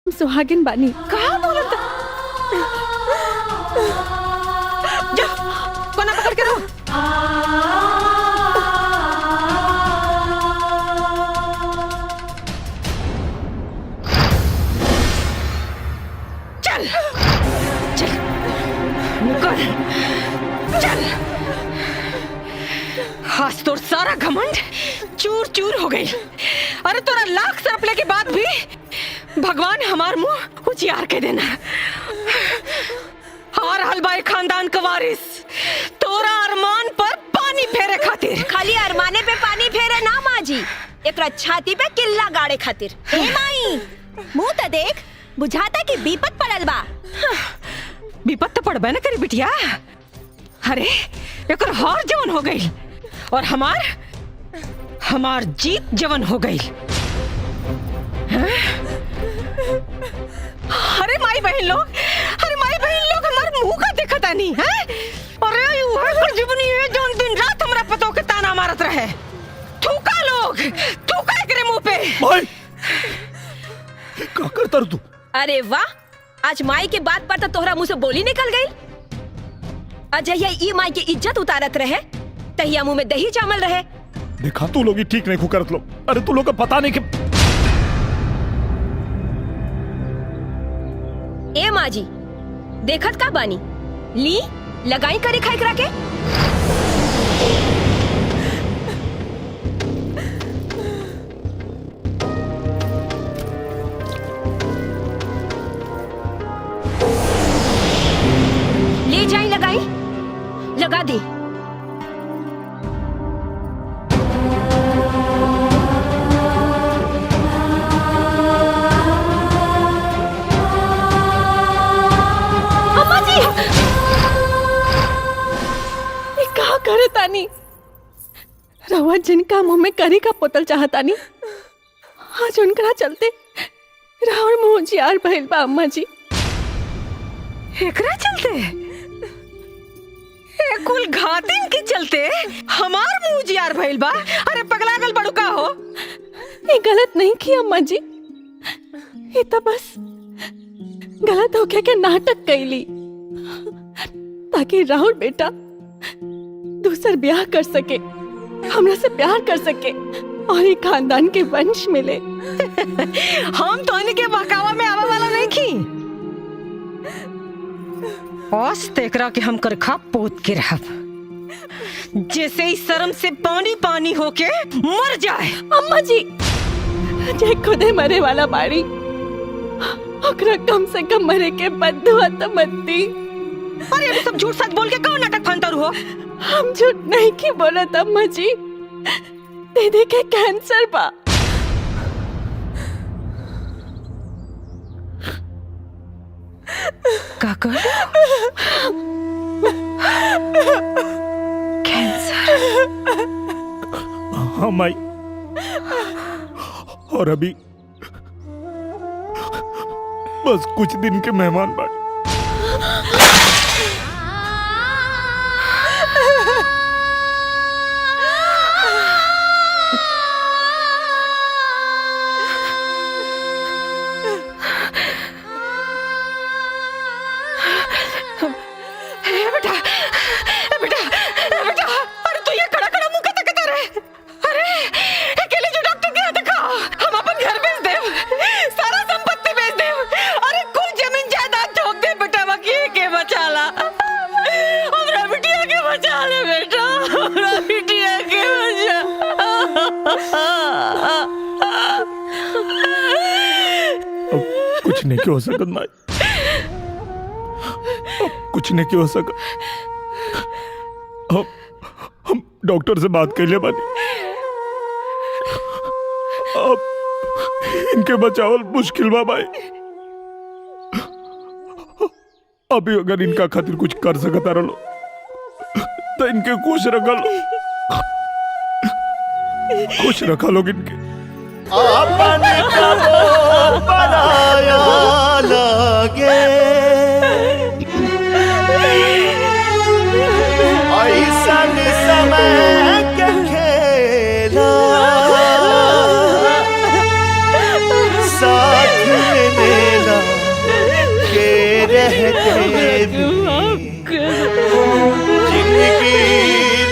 सुहागिन बानी। कहा बोलत जा कोना पकड़ के रहो। चल चल निकल चल। आज तोर सारा घमंड चूर चूर हो गई। अरे तोरा लाख सरपले के बाद भी भगवान हमार मुंह उजियार के देना। हार हलबाई खानदान का वारिस तोरा अरमान पर पानी फेरे खातिर। खाली अरमाने पे पानी फेरे ना माँ जी, एकरा छाती पे किल्ला गाड़े खातिर। हे माई मुंह तो देख, बुझाता कि विपत पड़ल बा। विपत तो पड़बे न करी बिटिया। अरे एकर हार जवन हो गई और हमार जीत जवन हो गई। अरे माई बहन लोग हमार मुंह का देखता नहीं है। अरे वह कर जीवनी है जो दिन रात हमरा पतो के ताना मारत रहे। थूका एकरे मुंह पे। भाई क्या करता तू? अरे वाह, आज माई के बात पर तो तोहरा मुंह से बोली निकल गई। अजय ई माई की इज्जत उतारत रहे, तहिया मुंह में दही जामल रहे। देखा तू लोग ठीक नहीं करत लोग। अरे तू लोग का पता नहीं कि ए माँ जी देखत का बानी, ली लगाई करे खाई करा के। ले जाई लगाई, लगा दी। करे तानी रवा जिनका मुंह में करी का पोतल चाहतानी, आज उनकरा चलते राउर मुंह जियार भइल बा। अम्मा जी एकरा चलते ए कुल घातिन के चलते हमार मुंह जियार भइल बा। अरे पगलागल बड़ू का हो। ये गलत नहीं की अम्मा जी, ये तो बस गलत होके के नाटक कैली ताकि राहुल बेटा दूसर ब्याह कर सके, हमरा से प्यार कर सके और एक खानदान के वंश मिले। हम तो इनके बहकावा में आवा वाला नहीं की। औस तेकरा के हम करखा पोत के रहब, जैसे ही शर्म से पानी पानी होके मर जाए। अम्मा जी जे खुदे मरे वाला बाड़ी, ओकरा कम से कम मरे के बदुआ तो मत दी। अरे ये सब झूठ सच बोल के कौन नाटक फंतर हो। हम झूठ नहीं की बोलत अम्मा जी, दीदी के कैंसर बा। काका कैंसर? हाँ माई, और अभी बस कुछ दिन के मेहमान बाकी। अरे तू ये खड़ा खड़ा मुंह का तकता रहे। अरे अकेले जो डॉक्टर के यहाँ दिखा, हम अपन घर बेच दे, सारा संपत्ति बेच दे, अरे कुल जमीन जायदाद ठोक दे। बेटा वकील के बचाला, हमरा बिटिया के बचा ले बेटा, हमरा बिटिया के बचा। अब कुछ नहीं क्यों हो सकत माई, अब कुछ नहीं क्यों हो सकत। हम डॉक्टर से बात कर ले बानी, अब इनके बचावल मुश्किल बा भाई। अभी अगर इनका खातिर कुछ कर सकता रहो तो इनके खुश रखा लोग इनके। आपने कबो बनाया लगे ऐसन समय के खेला साथ में देवी जिंदगी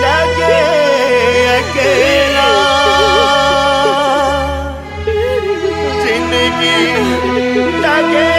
लगे अकेला जिंदगी लगे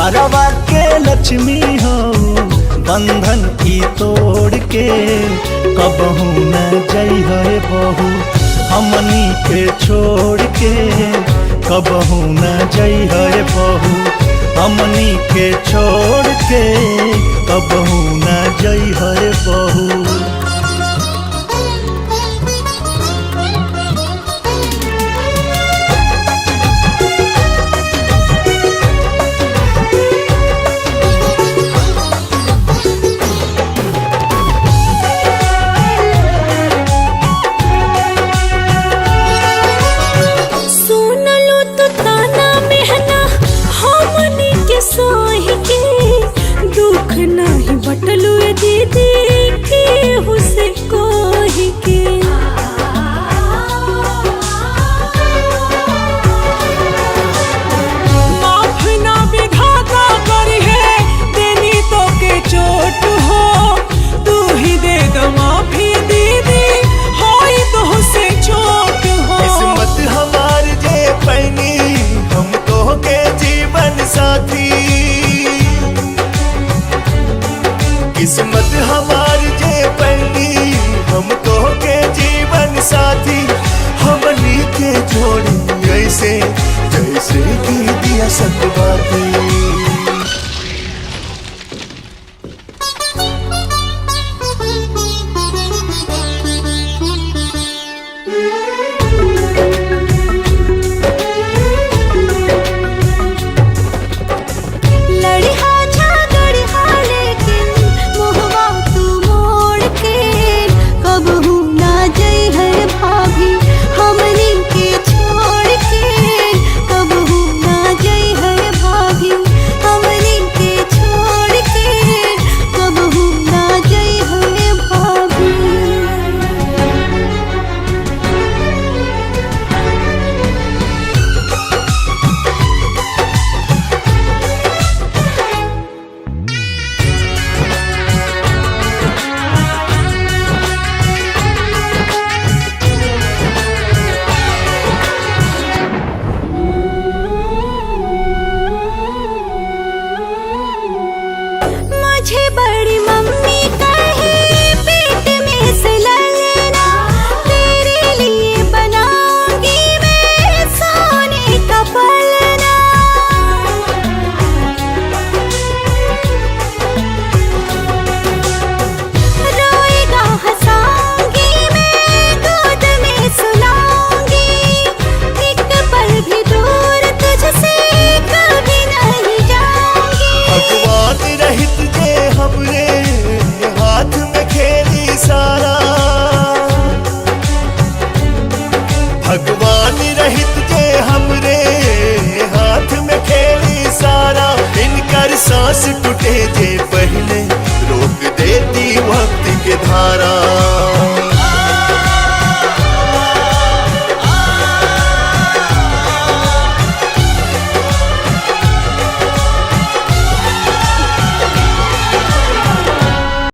घरवा के लक्ष्मी हो बंधन की तोड़ के कबहू न जई है बहू हमनी के छोड़ के कबहू न जई है बहू हमनी के छोड़ के कबहू न जई है बहू नहीं बटलू दीदी के हुसे कोही के माफ ना विधाता करी है देनी तो के चोट हो तू ही दे दो माफी दीदी होई तो हुसे चोट हो किस्मत हमार जे पैनी हमको के जीवन साथी किस्मत हमार जे पैनी हमको के जीवन साथी हमनी के जोड़ी ऐसे जैसे की दिया सकवाती भगवान रहित जे हमरे हाथ में खेली सारा इनकर सांस टूटे जे पहले रोक देती वक्त के धारा